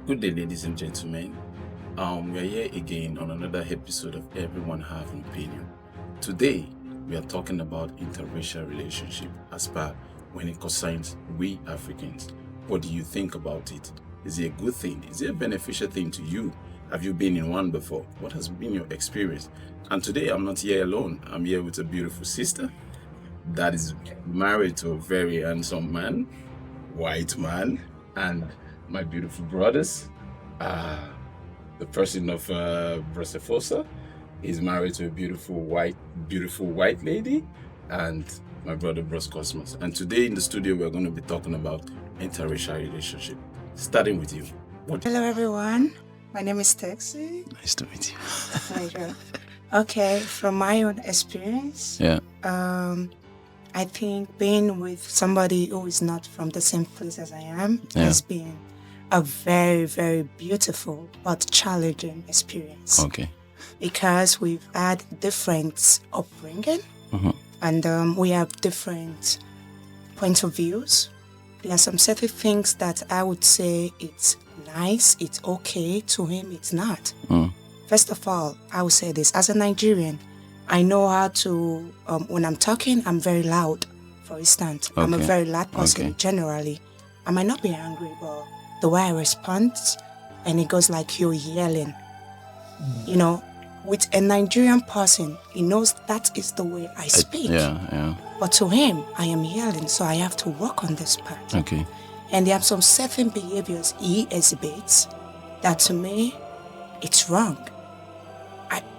Good day, ladies and gentlemen. We are here again on another episode of Everyone Have an Opinion. Today, we are talking about interracial relationship as per when it concerns we Africans. What do you think about it? Is it a good thing? Is it a beneficial thing to you? Have you been in one before? What has been your experience? And today, I'm not here alone. I'm here with a beautiful sister that is married to a very handsome man, white man, and my beautiful brothers. The person of Brasefosa is married to a beautiful white lady, and my brother Bros Cosmos. And today in the studio, we're going to be talking about interracial relationship. Starting with you. Hello, everyone. My name is Texi. Nice to meet you. Pleasure. Okay, from my own experience, I think being with somebody who is not from the same place as I am has been a very, very beautiful but challenging experience. Okay. Because we've had different upbringing and we have different points of views. There are some certain things that I would say it's nice, it's okay. To him, it's not. First of all, I would say this. As a Nigerian, I know how to, when I'm talking, I'm very loud, for instance. I'm a very loud person generally. I might not be angry, but the way I respond, and it goes like you're yelling. You know, with a Nigerian person, he knows that is the way I speak. But to him, I am yelling, so I have to work on this part. Okay. And there are some certain behaviors he exhibits that to me, it's wrong.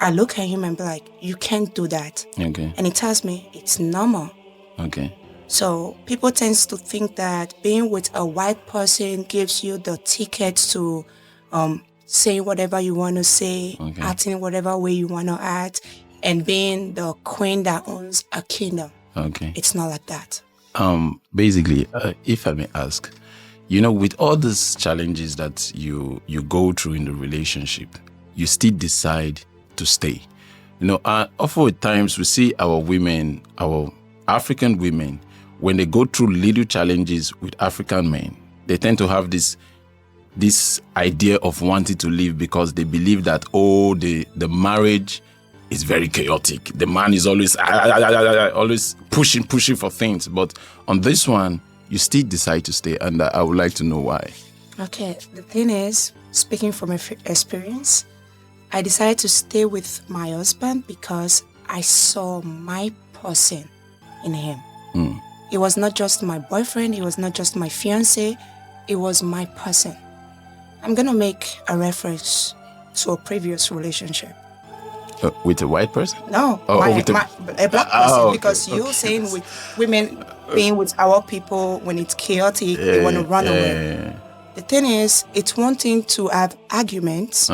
I look at him and be like, you can't do that. Okay. And he tells me it's normal. Okay. So people tend to think that being with a white person gives you the ticket to say whatever you want to say, acting whatever way you want to act, and being the queen that owns a kingdom. Okay. It's not like that. Basically, if I may ask, you know, with all these challenges that you go through in the relationship, you still decide to stay. You know, often at times we see our women, our African women, when they go through little challenges with African men, they tend to have this idea of wanting to leave because they believe that, the marriage is very chaotic. The man is always pushing for things. But on this one, you still decide to stay, and I would like to know why. Okay, the thing is, speaking from experience, I decided to stay with my husband because I saw my person in him. It was not just my boyfriend, it was not just my fiancé, it was my person. I'm going to make a reference to a previous relationship. With a white person? No, a black person. Because you're saying with women being with our people, when it's chaotic, they want to run away. The thing is, it's one thing to have arguments,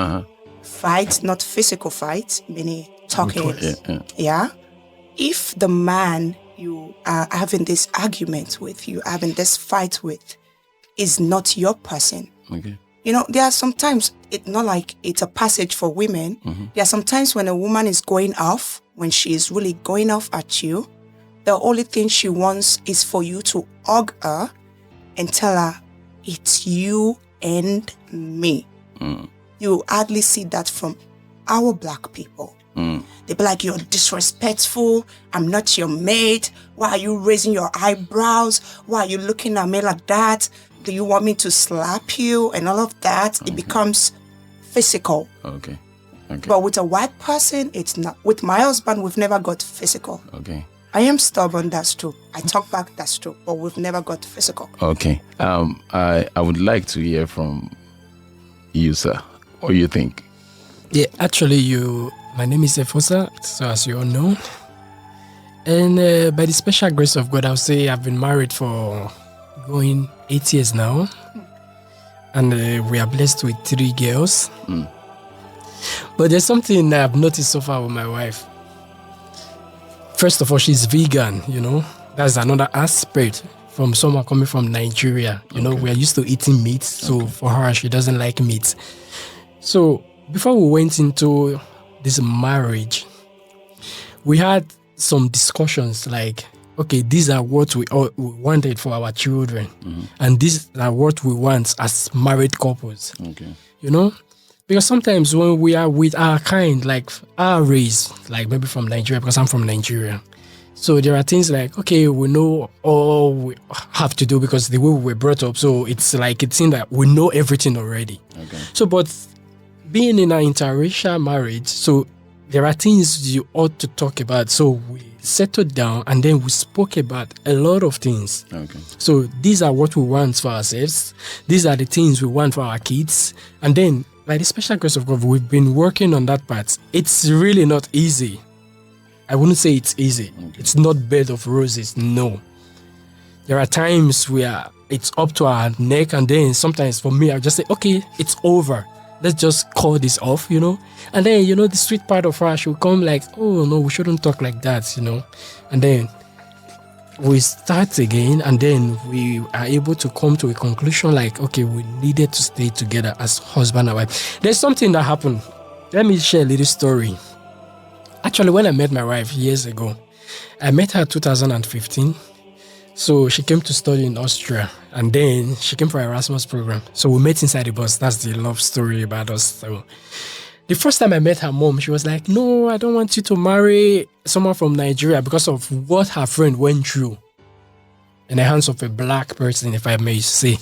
fights, not physical fights, meaning talking. If the man you are having this argument with, you having this fight with, is not your person. Okay. You know, there are sometimes, it's not like it's a passage for women. There are sometimes when a woman is going off, when she is really going off at you, the only thing she wants is for you to hug her and tell her, it's you and me. You hardly see that from our black people. They be like, you're disrespectful. I'm not your mate. Why are you raising your eyebrows? Why are you looking at me like that? Do you want me to slap you? And all of that, it becomes physical. Okay. But with a white person, it's not. With my husband, we've never got physical. Okay. I am stubborn, that's true. I talk back, that's true. But we've never got physical. Okay. I would like to hear from you, sir. What do you think? Yeah, actually, my name is Efosa, so as you all know. And by the special grace of God, I'll say I've been married for going 8 years now. And we are blessed with 3 girls. But there's something I've noticed so far with my wife. First of all, she's vegan, you know. That's another aspect from someone coming from Nigeria. You know, we're used to eating meat. So for her, she doesn't like meat. So before we went into this marriage, we had some discussions like, okay, these are what we wanted for our children, and these are what we want as married couples. Okay. You know, because sometimes when we are with our kind, like our race, like maybe from Nigeria, because I'm from Nigeria, so there are things like, okay, we know all we have to do because the way we were brought up. So it's like it's in that we know everything already. Okay. So, but being in an interracial marriage, so there are things you ought to talk about. So we settled down and then we spoke about a lot of things. Okay. So these are what we want for ourselves. These are the things we want for our kids. And then, by the special grace of God, we've been working on that part. It's really not easy. I wouldn't say it's easy. Okay. It's not bed of roses. No. There are times where it's up to our neck, and then sometimes for me, I'll just say, okay, it's over. Let's just call this off, you know. And then, you know, the sweet part of us will come like, oh, no, we shouldn't talk like that, you know. And then we start again, and then we are able to come to a conclusion like, okay, we needed to stay together as husband and wife. There's something that happened. Let me share a little story. Actually, when I met my wife years ago, I met her 2015. So she came to study in Austria, and then she came for an Erasmus program. So we met inside the bus. That's the love story about us. So the first time I met her mom, she was like, no, I don't want you to marry someone from Nigeria because of what her friend went through in the hands of a black person, if I may say.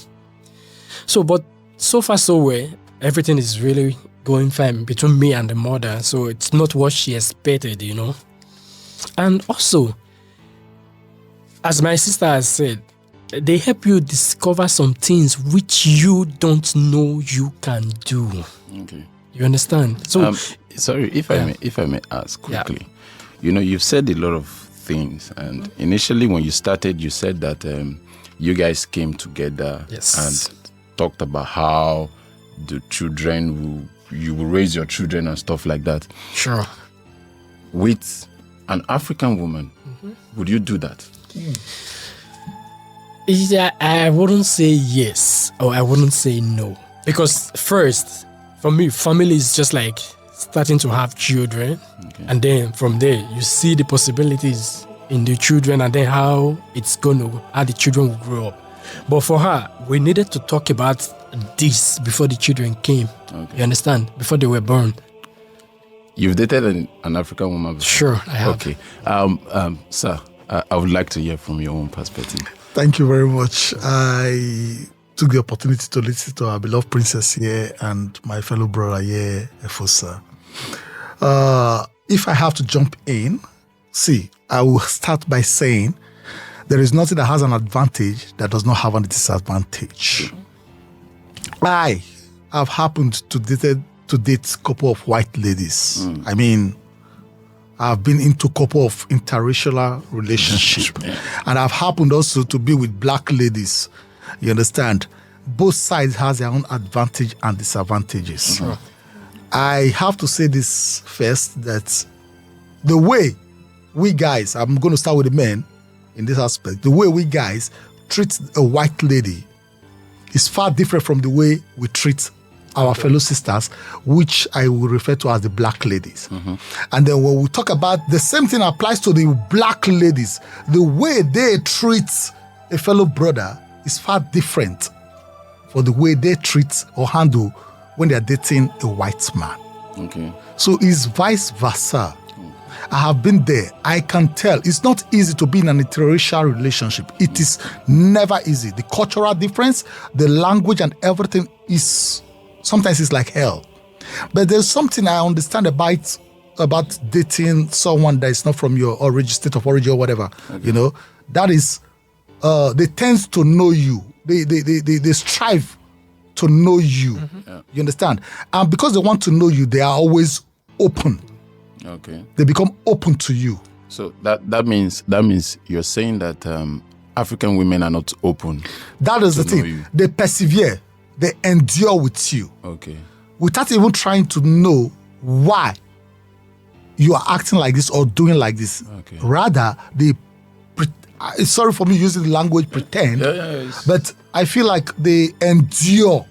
So, but so far so well, everything is really going fine between me and the mother. So it's not what she expected, you know. And also, as my sister has said, they help you discover some things which you don't know you can do. Okay. You understand? So, sorry, if I may ask quickly. You know, you've said a lot of things, and initially when you started, you said that you guys came together and talked about how the children you will raise your children and stuff like that. Sure. With an African woman, would you do that? Yeah, I wouldn't say yes or I wouldn't say no. Because first, for me, family is just like starting to have children. Okay. And then from there, you see the possibilities in the children and then how the children will grow up. But for her, we needed to talk about this before the children came. Okay. You understand? Before they were born. You've dated an African woman before? Sure, I have. Okay. Sir, I would like to hear from your own perspective. Thank you very much. I took the opportunity to listen to our beloved princess here and my fellow brother here, Efosa. If I have to jump in, I will start by saying there is nothing that has an advantage that does not have a disadvantage. I have happened to date a couple of white ladies. I mean, I've been into a couple of interracial relationships. And I've happened also to be with black ladies. You understand? Both sides has their own advantage and disadvantages. I have to say this first, that the way we guys, I'm going to start with the men in this aspect, the way we guys treat a white lady is far different from the way we treat our fellow sisters, which I will refer to as the black ladies. And then when we talk about the same thing applies to the black ladies, the way they treat a fellow brother is far different for the way they treat or handle when they are dating a white man. Okay. So it's vice versa. I have been there. I can tell it's not easy to be in an interracial relationship. It is never easy. The cultural difference, the language and everything is sometimes it's like hell. But there's something I understand about dating someone that is not from your state of origin or whatever. Okay. You know, that is, they tend to know you. They strive to know you. You understand? And because they want to know you, they are always open. Okay. They become open to you. So that means you're saying that African women are not open. That is the thing. You. They persevere. They endure with you. Okay. Without even trying to know why you are acting like this or doing like this. Okay. Rather, sorry for me using the language pretend, but I feel like they endure.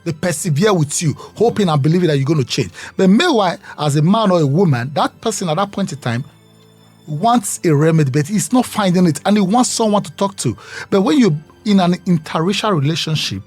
They persevere with you, hoping and believing that you're going to change. But meanwhile, as a man or a woman, that person at that point in time wants a remedy, but he's not finding it, and he wants someone to talk to. But when you're in an interracial relationship,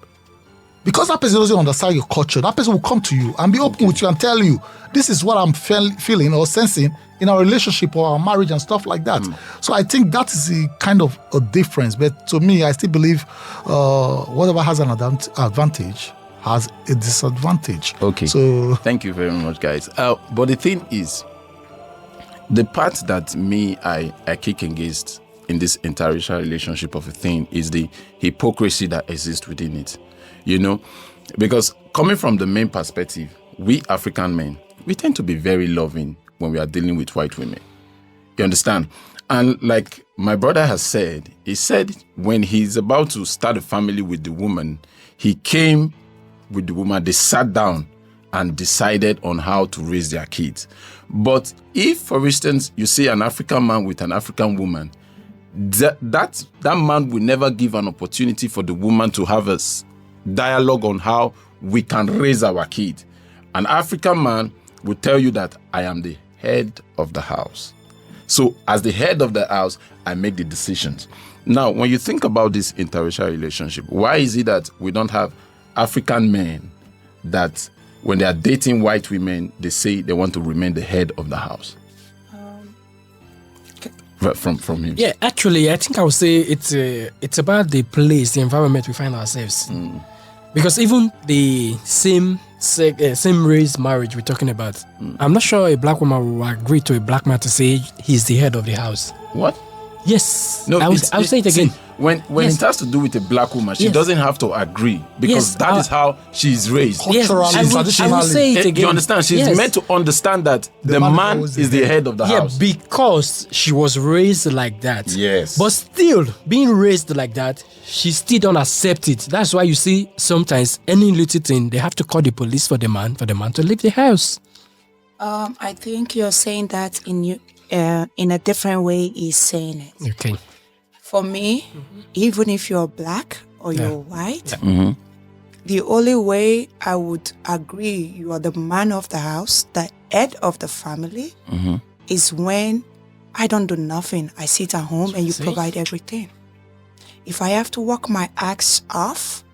because that person doesn't understand your culture, that person will come to you and be open with you and tell you, this is what I'm feeling or sensing in our relationship or our marriage and stuff like that. So I think that is the kind of a difference. But to me, I still believe whatever has an advantage has a disadvantage. Okay. So thank you very much, guys. But the thing is, the part that I kick against in this interracial relationship of a thing is the hypocrisy that exists within it. You know, because coming from the main perspective, we African men, we tend to be very loving when we are dealing with white women. You understand? And like my brother has said, he said when he's about to start a family with the woman, he came with the woman, they sat down and decided on how to raise their kids. But if, for instance, you see an African man with an African woman, that man will never give an opportunity for the woman to have a dialogue on how we can raise our kid. An African man will tell you that I am the head of the house. So as the head of the house, I make the decisions. Now, when you think about this interracial relationship, why is it that we don't have African men that when they are dating white women, they say they want to remain the head of the house? From him. Yeah, actually, I think I would say it's about the place, the environment we find ourselves. Because even the same race marriage we're talking about, I'm not sure a black woman will agree to a black man to say he's the head of the house. What? Yes. No, I'll say it again. See, when it has to do with a black woman, she doesn't have to agree because that is how she's raised. Culturally, I will traditionally. say it again. You understand? She's meant to understand that the man is the head of the house. Yeah, because she was raised like that. Yes. But still, being raised like that, she still don't accept it. That's why you see sometimes any little thing, they have to call the police for the man to leave the house. I think you're saying that in a different way he's saying it. Okay. For me, even if you're black or you're white, Mm-hmm. the only way I would agree you are the man of the house, the head of the family, is when I don't do nothing. I sit at home and you provide everything. If I have to work my ass off,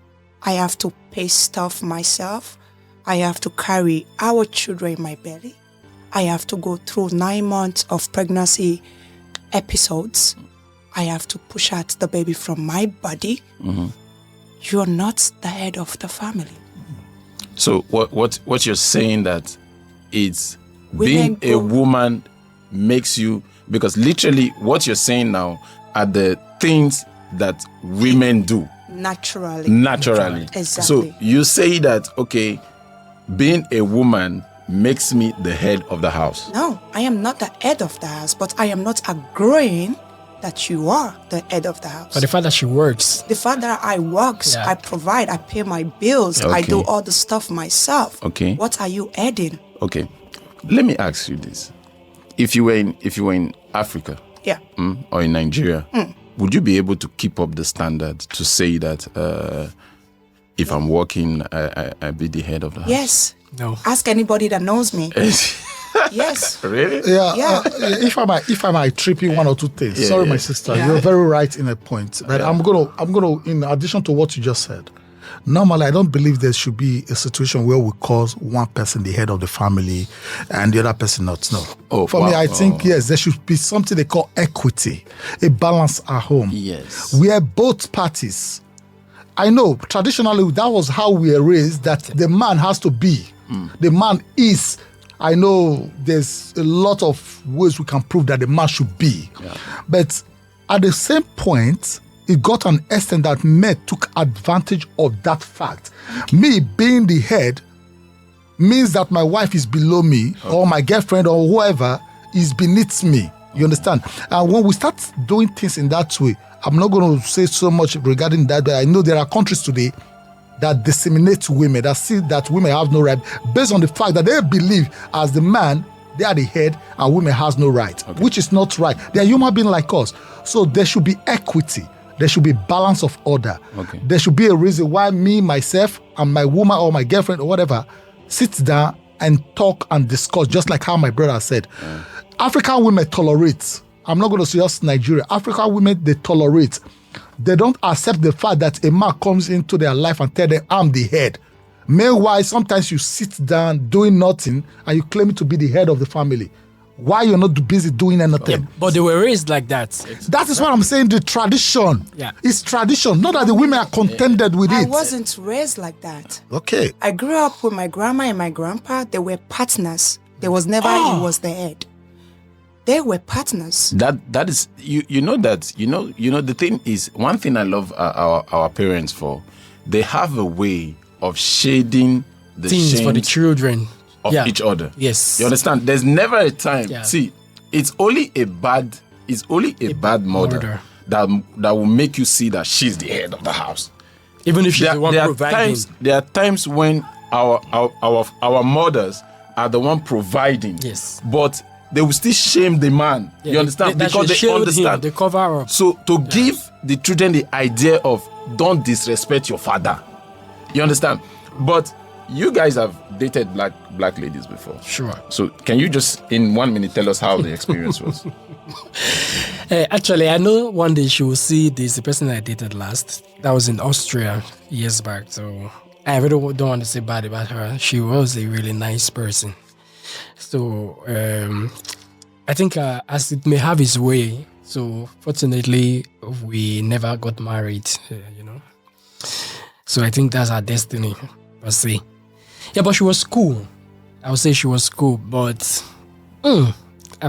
I have to pay stuff myself. I have to carry our children in my belly. I have to go through 9 months of pregnancy episodes. I have to push out the baby from my body. You're not the head of the family. So what you're saying that it's Women being a woman makes you, because literally what you're saying now are the things that women do naturally. Exactly. So you say that, okay, being a woman makes me the head of the house. No, I am not the head of the house, but I am not agreeing that you are the head of the house. But the fact that she works. The fact that I work, I provide, I pay my bills, I do all the stuff myself. Okay. What are you adding? Okay. Let me ask you this. If you were in Africa, or in Nigeria, would you be able to keep up the standard to say that if I'm working, I be the head of the house? Yes. No. Ask anybody that knows me. Yes. Really? Yeah. If I might trip you one or two things. Sorry, my sister, Yeah. you're very right in a point. But I'm gonna, in addition to what you just said, normally I don't believe there should be a situation where we call one person the head of the family and the other person not. No. For me, I think yes, there should be something they call equity, a balance at home. Yes. Where both parties. I know traditionally that was how we were raised, that the man has to be. The man is. I know there's a lot of ways we can prove that the man should be. Yeah. But at the same point, it got an extent that men took advantage of that fact. Me being the head means that my wife is below me, or my girlfriend or whoever is beneath me. You understand? And when we start doing things in that way, I'm not going to say so much regarding that, but I know there are countries today that disseminate women, that see that women have no right, based on the fact that they believe as the man, they are the head and women has no right, which is not right. They are human beings like us. So there should be equity. There should be balance of order. There should be a reason why me, myself, and my woman or my girlfriend or whatever sits down and talk and discuss, just like how my brother said. African women tolerate I'm not going to say just Nigeria. African women, they tolerate. They don't accept the fact that a man comes into their life and tell them, I'm the head. Meanwhile, sometimes you sit down doing nothing and you claim to be the head of the family. Why you're not busy doing anything? Yeah, but they were raised like that. That is what I'm saying, the tradition. Yeah. It's tradition, not that the women are contented with I it. wasn't raised like that. Okay. I grew up with my grandma and my grandpa. They were partners. There was never he was the head. They were partners. That is you know that you know the thing is, one thing I love our parents for, they have a way of shading the Things shame for the children of each other. Yes. You understand? There's never a time. Yeah. See, it's only a bad mother that will make you see that she's the head of the house. Even if she's the one providing. There are times when our mothers are the one providing. Yes. But they will still shame the man. Yeah, you understand? Because they shield understand. him, they cover up. So to give the children the idea of don't disrespect your father. You understand? But you guys have dated black ladies before. Sure. So can you just in 1 minute tell us how the experience was? Actually, I know one day she will see the person I dated last. That was in Austria years back. So I really don't want to say bad about her. She was a really nice person. So I think as it may have its way, so fortunately we never got married, So I think that's our destiny, per se. Yeah, but she was cool. I would say she was cool, but I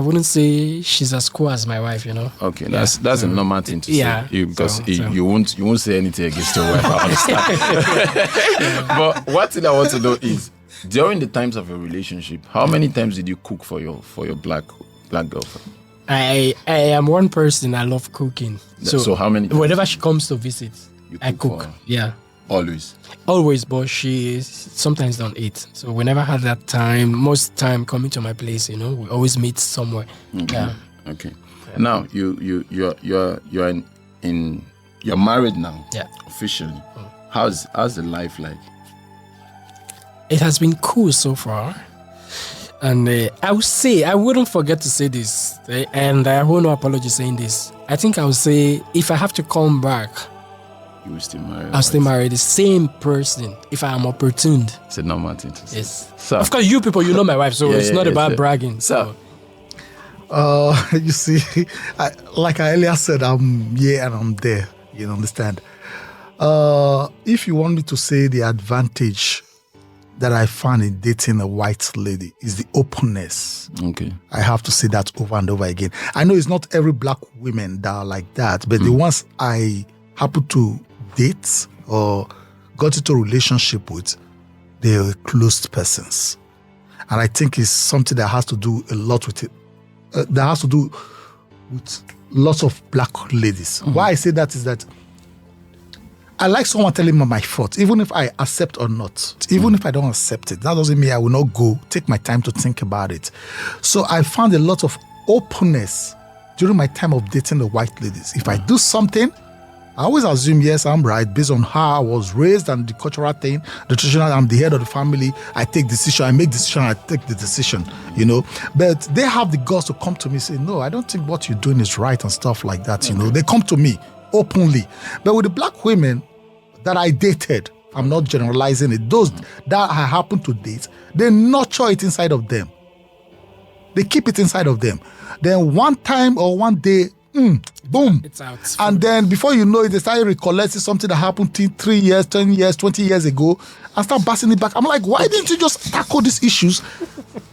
wouldn't say she's as cool as my wife, Okay, that's a normal thing to say. Because you won't say anything against your wife, I understand. But one thing I want to know is, during the times of your relationship, how many times did you cook for your black girlfriend? I am one person, I love cooking. So how many times? Whenever she comes to visit, I cook. Yeah. Always, but she sometimes don't eat. So we never had that time. Most time coming to my place, we always meet somewhere. Okay. Yeah. Okay. Now you're married now. Yeah. Officially. How's the life like? It has been cool so far. And I would say, I wouldn't forget to say this, and I hold no apology saying this. I think I would say, if I have to come back, you will still marry? I'll still marry the same person if I am opportuned. It's a normal thing to say. Yes. So, of course, you people, you know my wife, so it's not about bragging. So, you see, like I earlier said, I'm here and I'm there. You understand? If you want me to say the advantage that I found in dating a white lady is the openness. Okay. I have to say that over and over again. I know it's not every black women that are like that, but the ones I happen to date or got into a relationship with, they are closed persons. And I think it's something that has to do a lot with it. That has to do with lots of black ladies. Why I say that is that I like someone telling me my thoughts, even if I accept or not. Even if I don't accept it, that doesn't mean I will not go take my time to think about it. So I found a lot of openness during my time of dating the white ladies. If I do something, I always assume, yes, I'm right, based on how I was raised and the cultural thing, the traditional, I'm the head of the family, I take decision, I make decision, I take the decision, But they have the guts to come to me and say, no, I don't think what you're doing is right and stuff like that, They come to me openly. But with the black women that I dated, I'm not generalizing it, those that I happen to date, they nurture it inside of them. They keep it inside of them. Then one time or one day, boom. It's out. And then before you know it, they start recollecting something that happened 3 years, 10 years, 20 years ago and start passing it back. I'm like, why didn't you just tackle these issues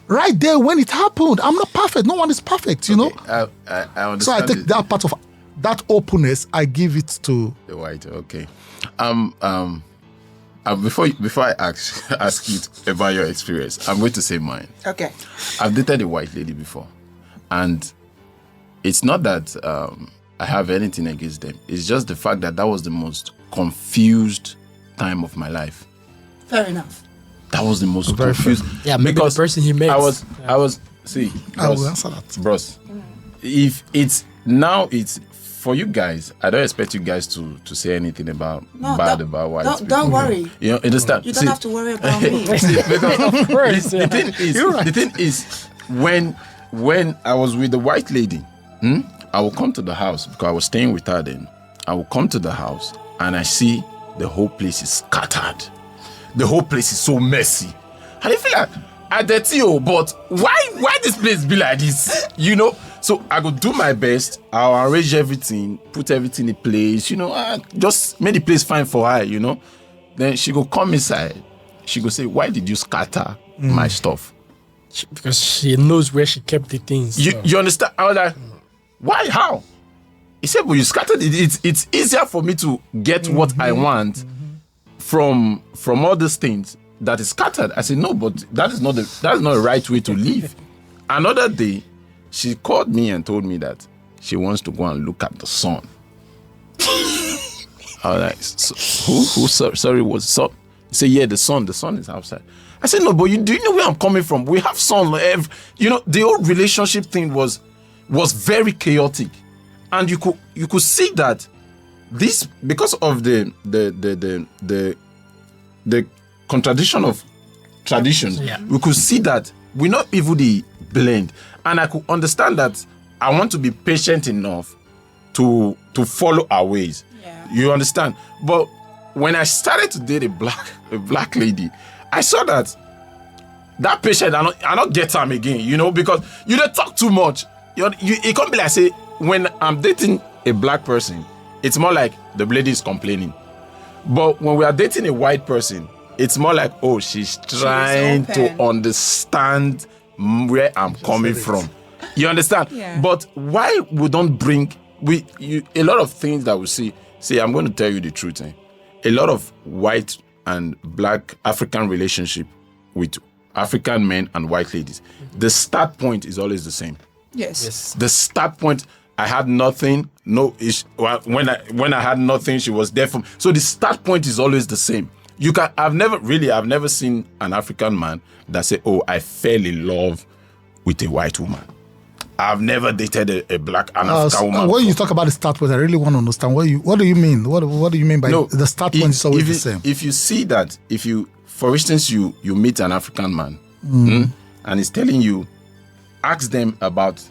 right there when it happened? I'm not perfect. No one is perfect, I understand. So I take that part of that openness, I give it to the white. Okay. Before I ask you about your experience, I'm going to say mine. Okay. I've dated a white lady before, and it's not that I have anything against them. It's just the fact that was the most confused time of my life. Fair enough. That was the most confused. Yeah, maybe because the person he met. I was. See, I will answer that, bros. If it's now, it's for you guys. I don't expect you guys to say anything about white people. Don't worry. You understand? You don't have to worry about me. Of course. The thing is, when I was with the white lady, I will come to the house because I was staying with her then. I will come to the house and I see the whole place is scattered. The whole place is so messy. And I feel like, I dirty, but why this place be like this? You know? So I go do my best. I'll arrange everything, put everything in place, just make the place fine for her, Then she go come inside. She go say, why did you scatter my stuff? Because she knows where she kept the things. You understand? I was like, why? How? He said, but you scattered it. It's easier for me to get what I want from all these things that is scattered. I said, no, but that is not the right way to live. Another day, she called me and told me that she wants to go and look at the sun. I was like, who? Sorry, was the sun? He said, yeah, the sun is outside. I said, no, but do you know where I'm coming from? We have sun. The old relationship thing was very chaotic. And you could see that this, because of the contradiction of tradition, we could see that we're not even the blend. And I could understand that I want to be patient enough to follow our ways. Yeah. You understand? But when I started to date a black lady, I saw that patient I not get time again, because you don't talk too much. It can't be like, say, when I'm dating a black person, it's more like the lady is complaining. But when we are dating a white person, it's more like, oh, she's trying to understand where I'm coming from. You understand? Yeah. But why we don't bring a lot of things that we see, I'm going to tell you the truth. A lot of white and black African relationship with African men and white ladies, the start point is always the same. Yes. The start point, I had nothing. When I had nothing, she was there for me. So the start point is always the same. I've never seen an African man that say, oh, I fell in love with a white woman. I've never dated a African woman. When you talk about the start point, I really want to understand what do you mean? What do you mean by the start point is always the same? If you see that, for instance, you meet an African man and he's telling you, ask them about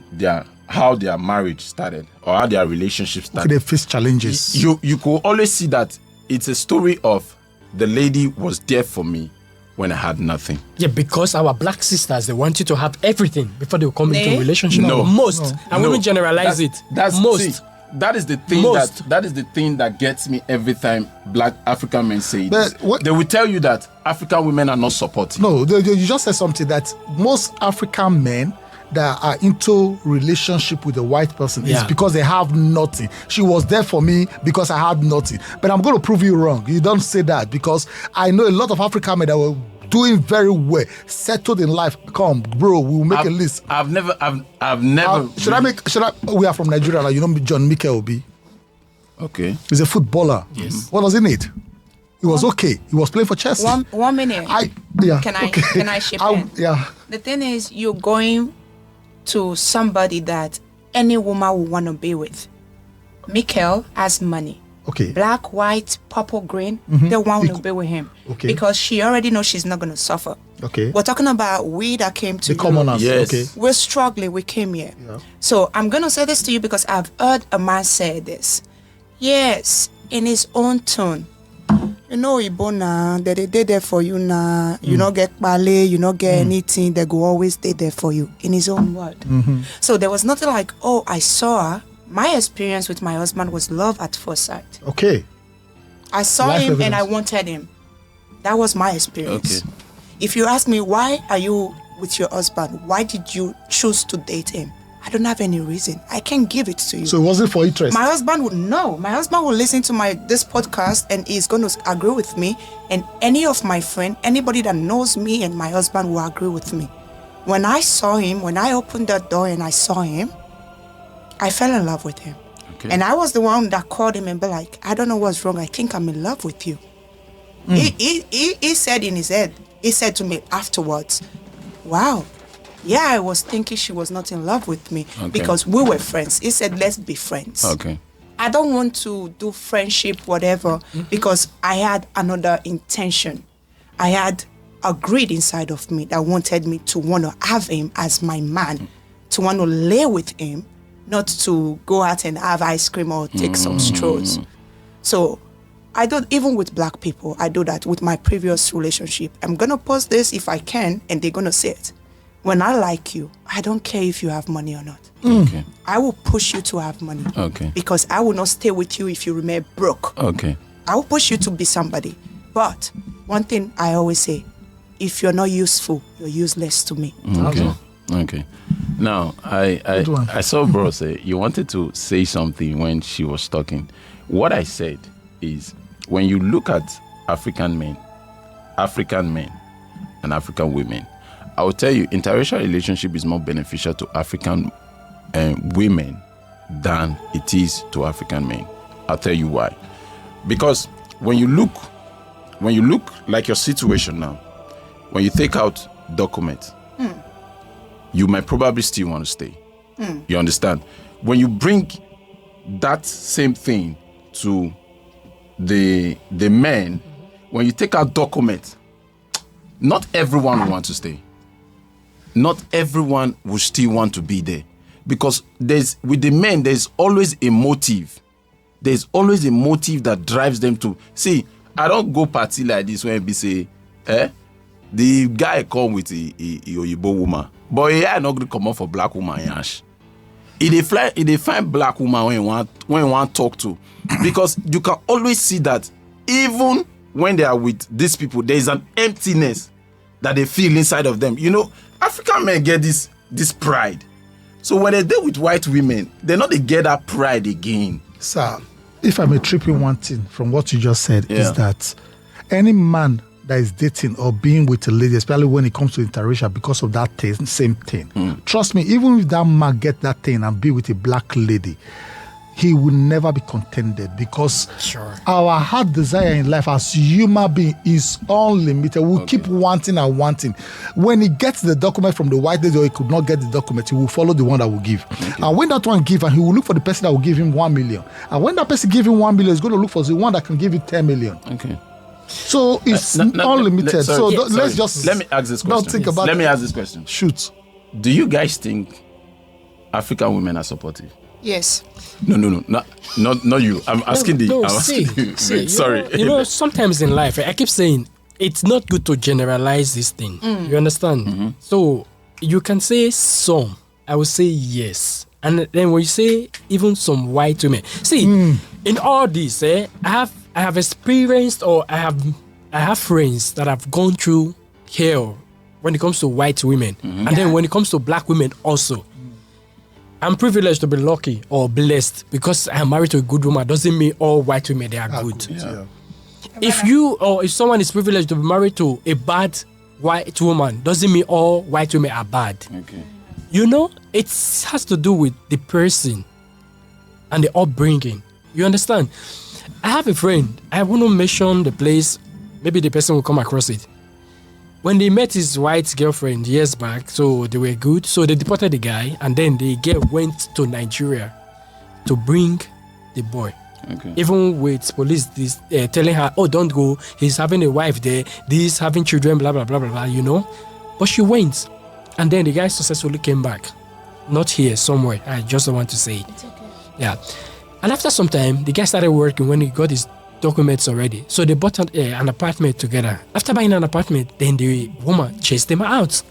how their marriage started or how their relationship started. They face challenges. You could always see that it's a story of the lady was there for me when I had nothing. Yeah, because our black sisters, they want you to have everything before they come into a relationship. No. And we don't generalize it. That's most. See, that is the thing that is the thing that gets me every time black African men say this. They will tell you that African women are not supportive. No, you just said something that most African men that are into relationship with a white person is because they have nothing. She was there for me because I had nothing. But I'm going to prove you wrong. You don't say that, because I know a lot of African men that were doing very well, settled in life. Come, bro, we'll make a list. I've never. We are from Nigeria. Like, you know John Mikel Obi? Okay. He's a footballer. Yes. What does he need? He was okay. He was playing for Chelsea. 1 minute. Can I ship in? Yeah. The thing is, you're going to somebody that any woman would want to be with. Mikel has money. Okay. Black, white, purple, green, they want to be with him. Okay. Because she already knows she's not going to suffer. Okay. We're talking about we that came to the commoners. Yes. Okay. We're struggling. We came here. Yeah. So I'm going to say this to you because I've heard a man say this. Yes, in his own tone. You know, Ibona, they there for you now. You don't get ballet, you don't get anything. They go always stay there for you, in his own word. So there was nothing like, oh, I saw her. My experience with my husband was love at first sight. Okay. I saw Life him evidence. and I wanted him. That was my experience. Okay. If you ask me, why are you with your husband? Why did you choose to date him? I don't have any reason. I can't give it to you. So it wasn't for interest? My husband would know. My husband will listen to this podcast and he's going to agree with me. And any of my friends, anybody that knows me and my husband will agree with me. When I saw him, when I opened that door and I saw him, I fell in love with him. Okay. And I was the one that called him and be like, I don't know what's wrong. I think I'm in love with you. He said in his head, he said to me afterwards, wow. Yeah, I was thinking she was not in love with me because we were friends. He said, let's be friends. Okay. I don't want to do friendship, whatever, because I had another intention. I had a greed inside of me that wanted me to want to have him as my man, to want to lay with him. not to go out and have ice cream or take some strolls. So I don't, even with black people, I do that with my previous relationship. I'm going to post this if I can, and they're going to see it. When I like you, I don't care if you have money or not. Okay. I will push you to have money. Okay. Because I will not stay with you if you remain broke. Okay. I will push you to be somebody. But one thing I always say, if you're not useful, you're useless to me. Okay. Okay. Now, I saw bro say you wanted to say something when she was talking. What I said is, when you look at African men and African women, I will tell you, interracial relationship is more beneficial to African women than it is to African men. I'll tell you why. Because when you look like your situation now, when you take out documents, you might probably still want to stay. You understand? When you bring that same thing to the men, when you take out documents, not everyone will want to stay. Not everyone will still want to be there. Because with the men, there's always a motive. There's always a motive that drives them to. See, I don't go party like this when we say, the guy come with a Yoruba woman, but he not going to come out for black woman yash. If they find black woman when you want to talk to, because you can always see that even when they are with these people, there is an emptiness that they feel inside of them. You know, African men get this pride. So when they deal with white women, they get that pride again. Sir, if I may trip in one thing from what you just said, is that any man that is dating or being with a lady, especially when it comes to interracial, because of that same thing, trust me, even if that man get that thing and be with a black lady, he will never be contented, because our heart desire in life as human being is unlimited. We'll keep wanting and wanting. When he gets the document from the white lady or he could not get the document, he will follow the one that will give. And when that one give, and he will look for the person that will give him 1 million. And when that person give him 1 million, he's going to look for the one that can give him 10 million. Okay. So it's unlimited. Let me ask this question. Don't think about Let me ask this question. Shoot. Do you guys think African women are supportive? Yes. No, not you. I'm asking See, sorry. You know, sometimes in life, I keep saying it's not good to generalize this thing. You understand? So you can say some. I will say yes. And then when you say even some white women, see, in all this, I have experienced, or I have friends that have gone through hell when it comes to white women, and then when it comes to black women also. I'm privileged to be lucky or blessed because I'm married to a good woman. Doesn't mean all white women they are good. If someone is privileged to be married to a bad white woman, doesn't mean all white women are bad. Okay. You know, it has to do with the person and the upbringing. You understand? I have a friend. I want to mention the place. Maybe the person will come across it. When they met his white girlfriend years back, so they were good. So they deported the guy, and then the girl went to Nigeria to bring the boy. Okay. Even with police telling her, "Oh, don't go. He's having a wife there. He's having children. Blah blah blah blah blah." You know, but she went, and then the guy successfully came back. Not here, somewhere. I just don't want to say it. It's okay. Yeah, and after some time, the guy started working when he got his documents already. So they bought an apartment together. After buying an apartment, then the woman chased them out.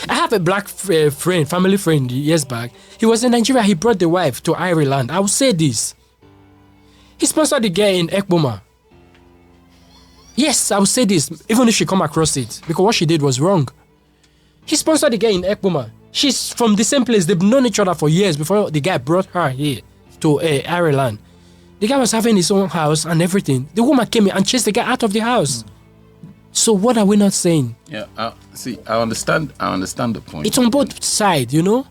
I have a black family friend years back. He was in Nigeria. He brought the wife to Ireland. I will say this. He sponsored the girl in Ekboma. Yes, I will say this, even if she come across it, because what she did was wrong. He sponsored the girl in Ekboma. She's from the same place. They've known each other for years before the guy brought her here to Ireland. The guy was having his own house and everything. The woman came in and chased the guy out of the house. So what are we not saying? Yeah, I understand the point. It's on both sides, you know.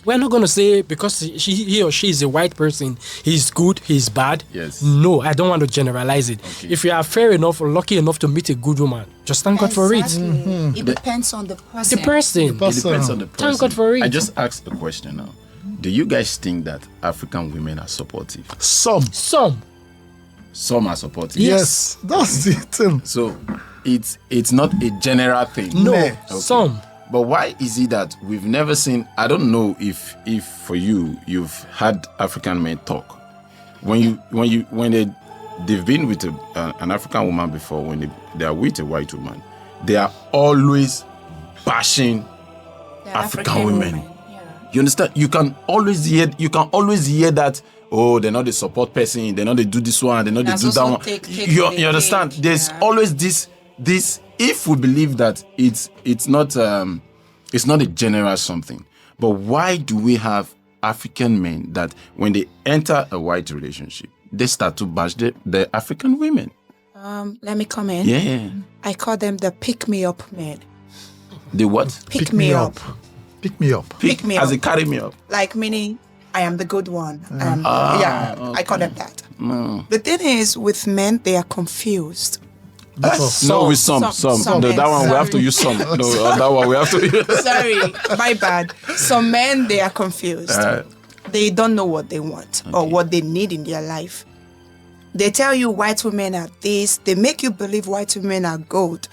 We're not going to say because he or she is a white person, he's good, he's bad. Yes. No, I don't want to generalize it. Okay. If you are fair enough or lucky enough to meet a good woman, just thank God for it. It depends on the person. The person. It depends on the person. Thank God for it. I just asked a question now. Do you guys think that African women are supportive? Some Some are supportive. Yes, that's the thing. So it's not a general thing. No, Okay. some. But why is it that we've never seen? I don't know if for you've had African men talk. When they've been with an African woman before, when they are with a white woman, they are always bashing African women. Yeah. You understand? You can always hear that. Oh, they're not the support person. They're not they do this one. They're not they do that one. You understand? There's always this. If we believe that it's not a general something, but why do we have African men that when they enter a white relationship, they start to bash the African women? Let me come in. Yeah. I call them the pick-me-up men. The what? Pick me up. Pick me up. Pick me as up. a carry me up. Like meaning I am the good one. I call them that. The thing is, with men, they are confused. No, with some. No, men. that one we have to use some. No, that one we have to use. Sorry, my bad. Some men, they are confused. They don't know what they want or what they need in their life. They tell you white women are this. They make you believe white women are gold.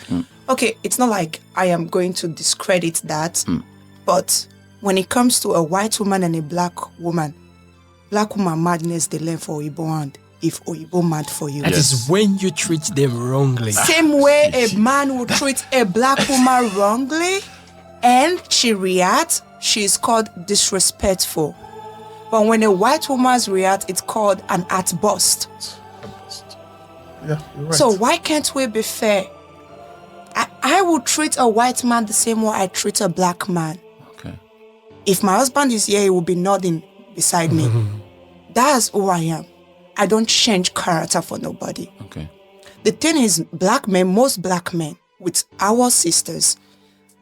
Okay, it's not like I am going to discredit that. But when it comes to a white woman and a black woman madness they learn for Oyibo and if Oyibo mad for you. That is when you treat them wrongly. Same way a man will treat a black woman wrongly and she reacts, she is called disrespectful. But when a white woman reacts, it's called an outburst. Yeah, you're right. So why can't we be fair? I will treat a white man the same way I treat a black man. Okay. If my husband is here, he will be nodding beside me. That's who I am. I don't change character for nobody. Okay. The thing is, black men, most black men with our sisters,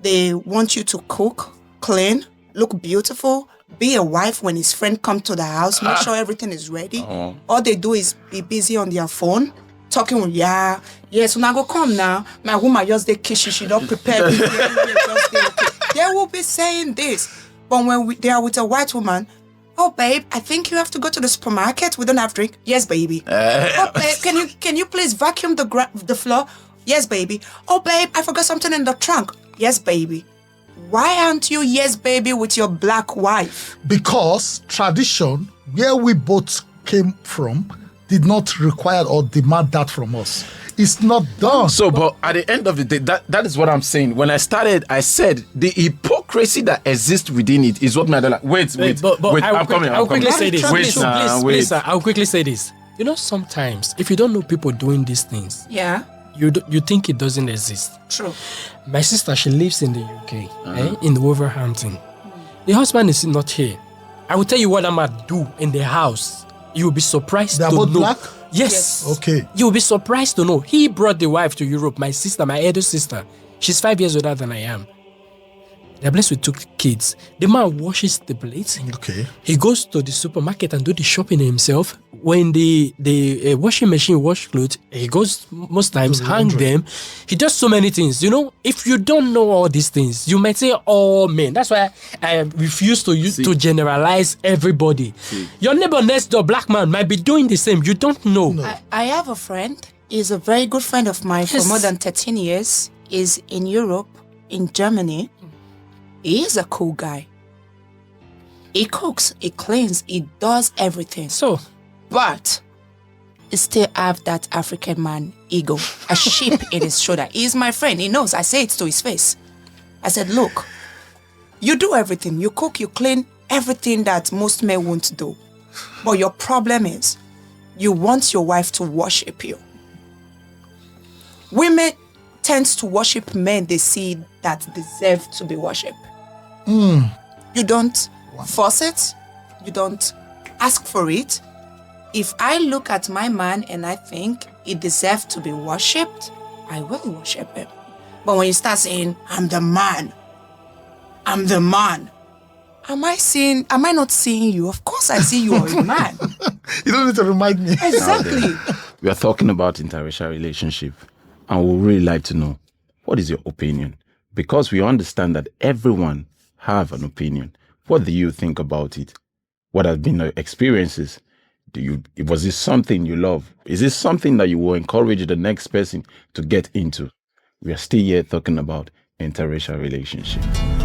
they want you to cook, clean, look beautiful, be a wife when his friend come to the house, make sure everything is ready. All they do is be busy on their phone, talking with, yes, when I go come now, my woman just dey kitchen, she don't prepare. They will be saying this. But when they are with a white woman, oh babe, I think you have to go to the supermarket. We don't have drink. Yes, baby. Oh babe, can you please vacuum the floor? Yes, baby. Oh babe, I forgot something in the trunk. Yes, baby. Why aren't you yes, baby, with your black wife? Because tradition, where we both came from, did not require or demand that from us. It's not done. So, but at the end of the day, that is what I'm saying. When I started, I said the hypocrisy that exists within it is what made me like, wait. I'll quickly say this. Please, I'll quickly say this. You know, sometimes, if you don't know people doing these things, Yeah, you think it doesn't exist. true. My sister, she lives in the UK, in Wolverhampton. The husband is not here. I will tell you what I'm going to do in the house. You will be surprised They are to both know. black? Yes. Okay. You will be surprised to know. He brought the wife to Europe, my sister, my elder sister. She's 5 years older than I am. They're blessed with 2 kids. The man washes the plates. Okay. He goes to the supermarket and do the shopping himself. When the washing machine wash clothes, he goes most times, hang them. He does so many things. You know, if you don't know all these things, you might say all men. That's why I refuse to generalize everybody. Your neighbor next door, black man, might be doing the same. You don't know. I have a friend. He's a very good friend of mine for more than 13 years. He's in Europe, in Germany. He is a cool guy. He cooks, he cleans, he does everything. So, But he still have that African man ego, a chip in his shoulder. He's my friend. He knows. I say it to his face. I said, look, you do everything. You cook, you clean, everything that most men won't do. But your problem is you want your wife to worship you. Women tend to worship men they see that deserve to be worshipped. You don't force it. You don't ask for it. If I look at my man and I think he deserves to be worshipped, I will worship him. But when you start saying, I'm the man, am I not seeing you? Of course I see you are a man. You don't need to remind me. Exactly. We are talking about interracial relationship, and we would really like to know, what is your opinion? Because we understand that everyone have an opinion. What do you think about it? What have been your experiences? Was this something you love? Is this something that you will encourage the next person to get into? We are still here talking about interracial relationship.